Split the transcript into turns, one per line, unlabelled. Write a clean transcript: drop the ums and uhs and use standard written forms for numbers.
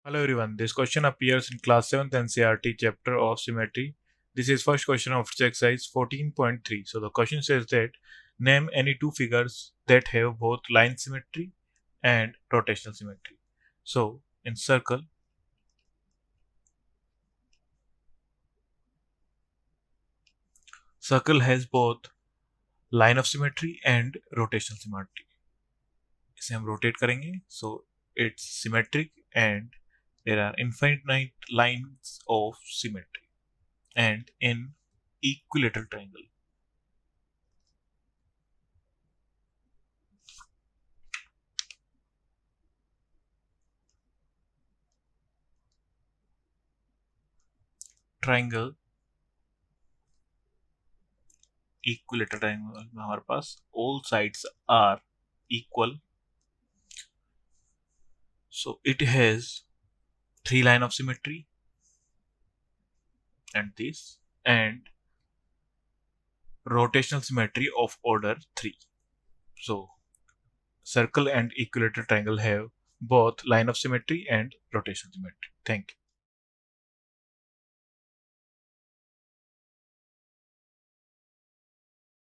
Hello everyone, this question appears in class 7th NCERT chapter of symmetry. This is first question of exercise 14.3. So the question says that name any two figures that have both line symmetry and rotational symmetry. So in circle has both line of symmetry and rotational symmetry. इसे हम rotate करेंगे, so it's symmetric and there are infinite lines of symmetry. And in equilateral triangle equilateral triangle में हमारे पास all sides are equal, so it has three line of symmetry and this, and rotational symmetry of order 3. So circle and equilateral triangle have both line of symmetry and rotational symmetry. Thank you.